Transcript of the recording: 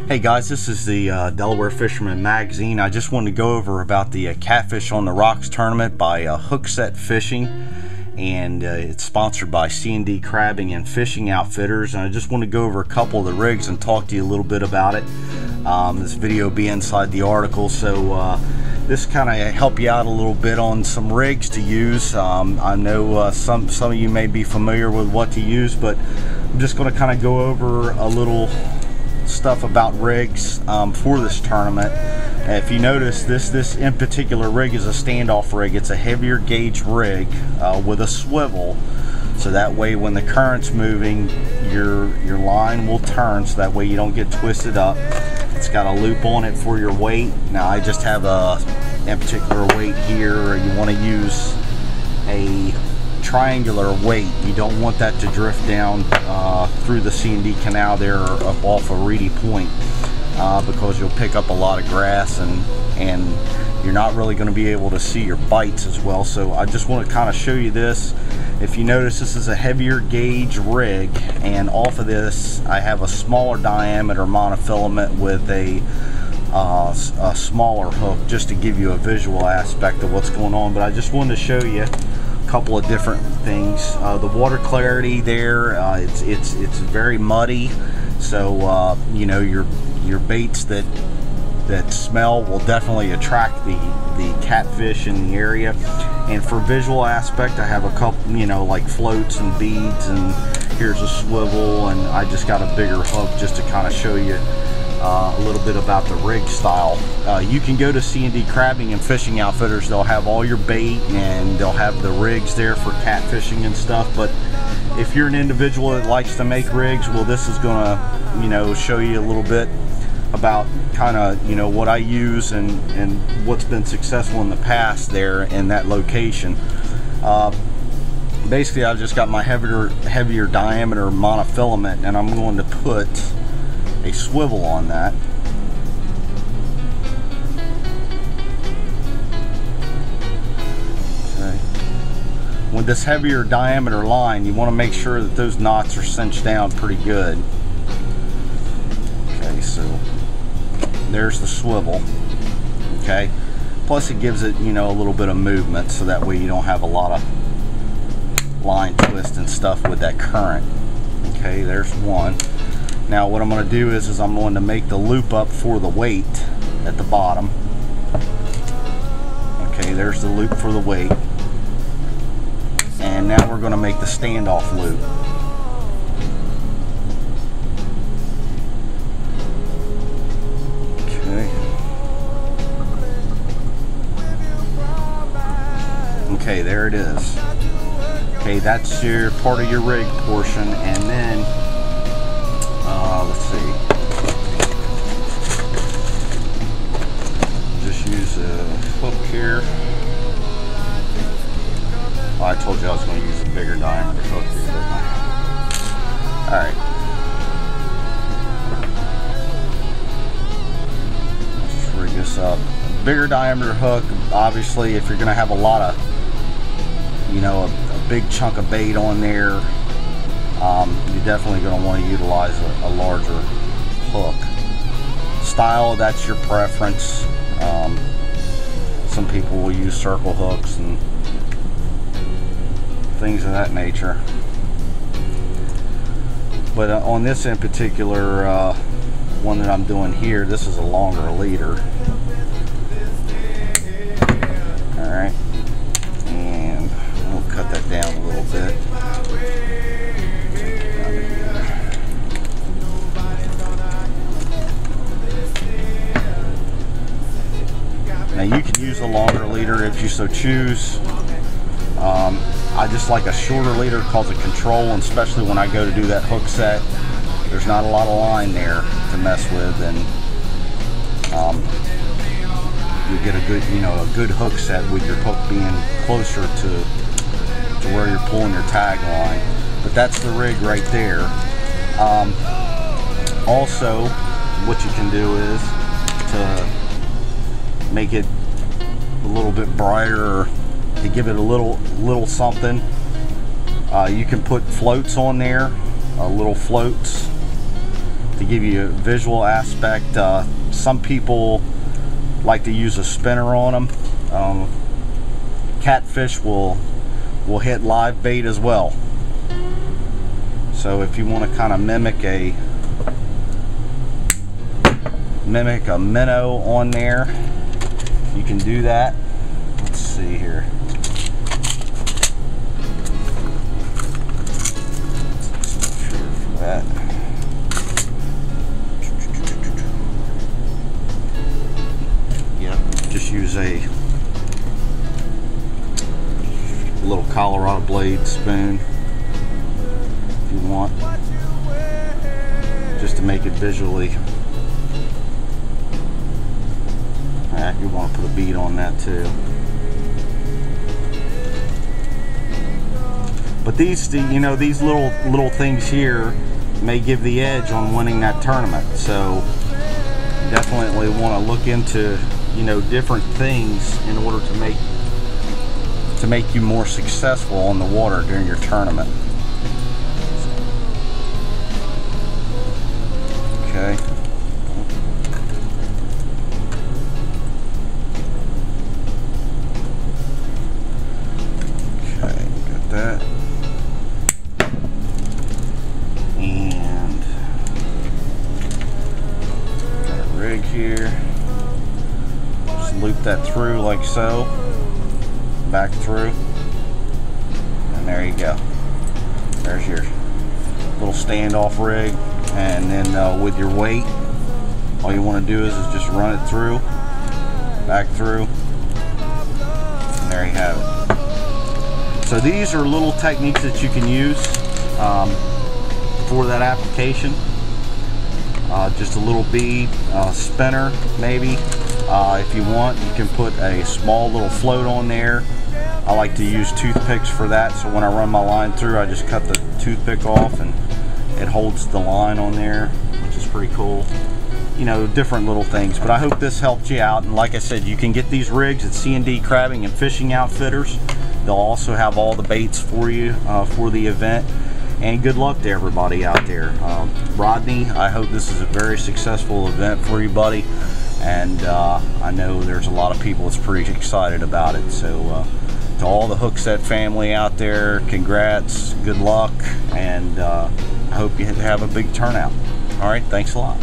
Hey guys, this is the Delaware Fisherman Magazine. I just wanted to go over about the Catfish on the Rocks tournament by Hookset Fishing, and it's sponsored by C&D Crabbing and Fishing Outfitters. And I just want to go over a couple of the rigs and talk to you a little bit about it. This video will be inside the article, so this kind of help you out a little bit on some rigs to use. I know some of you may be familiar with what to use, but I'm just going to kind of go over a little stuff about rigs for this tournament. If you notice, this in particular rig is a standoff rig. It's a heavier gauge rig with a swivel, so that way when the current's moving, your line will turn, so that way you don't get twisted up. It's got a loop on it for your weight. Now I just have a in particular weight here. You want to use a triangular weight. You don't want that to drift down through the C&D canal there up off of Reedy Point, because you'll pick up a lot of grass and you're not really going to be able to see your bites as well. So I just want to kind of show you this. If you notice, this is a heavier gauge rig, and off of this I have a smaller diameter monofilament with a smaller hook, just to give you a visual aspect of what's going on. But I just wanted to show you couple of different things. The water clarity there, it's very muddy, so you know, your baits that smell will definitely attract the catfish in the area. And for visual aspect, I have a couple, you know, like floats and beads, and here's a swivel, and I just got a bigger hook just to kind of show you a little bit about the rig style. You can go to C&D Crabbing and Fishing Outfitters. They'll have all your bait and they'll have the rigs there for catfishing and stuff. But if you're an individual that likes to make rigs, well, this is gonna, you know, show you a little bit about kind of, you know, what I use and what's been successful in the past there in that location. Basically, I've just got my heavier diameter monofilament, and I'm going to put a swivel on that. Okay. With this heavier diameter line, you want to make sure that those knots are cinched down pretty good. Okay, so there's the swivel. Okay, plus it gives it, you know, a little bit of movement, so that way you don't have a lot of line twist and stuff with that current. Okay, there's one. Now what I'm going to do is I'm going to make the loop up for the weight at the bottom. Okay, there's the loop for the weight. And now we're going to make the standoff loop. Okay. Okay, there it is. Okay, that's your part of your rig portion, and then let's see. Just use a hook here. Oh, I told you I was going to use a bigger diameter hook here, didn't I? Alright. Let's just rig this up. A bigger diameter hook, obviously, if you're going to have a lot of, you know, a big chunk of bait on there, you're definitely going to want to utilize a larger hook. Style, that's your preference. Some people will use circle hooks and things of that nature. But on this in particular one that I'm doing here, this is a longer leader. Alright, and we'll cut that down a little bit. Now you can use a longer leader if you so choose. I just like a shorter leader called a control, and especially when I go to do that hook set, there's not a lot of line there to mess with, and you get a good, you know, a good hook set with your hook being closer to where you're pulling your tag line. But that's the rig right there. Also, what you can do is to make it a little bit brighter, to give it a little something, you can put floats on there, little floats to give you a visual aspect. Some people like to use a spinner on them. Catfish will hit live bait as well. So if you want to kind of mimic a minnow on there, you can do that. Let's see here. For that. Yeah, just use a little Colorado blade spoon if you want, just to make it visually. You want to put a bead on that too. But these, you know, these little things here may give the edge on winning that tournament. So you definitely want to look into, you know, different things in order to make you more successful on the water during your tournament. Okay. That, and got a rig here. Just loop that through like so, back through, and there you go. There's your little standoff rig. And then with your weight, all you want to do is just run it through, back through, and there you have it. So these are little techniques that you can use for that application. Just a little bead, spinner maybe. If you want, you can put a small little float on there. I like to use toothpicks for that, so when I run my line through, I just cut the toothpick off and it holds the line on there, which is pretty cool. You know, different little things. But I hope this helped you out. And like I said, you can get these rigs at C&D Crabbing and Fishing Outfitters. They'll also have all the baits for you for the event. And good luck to everybody out there. Rodney, I hope this is a very successful event for you, buddy. And I know there's a lot of people that's pretty excited about it. So to all the Hookset family out there, congrats, good luck, and I hope you have a big turnout. All right, thanks a lot.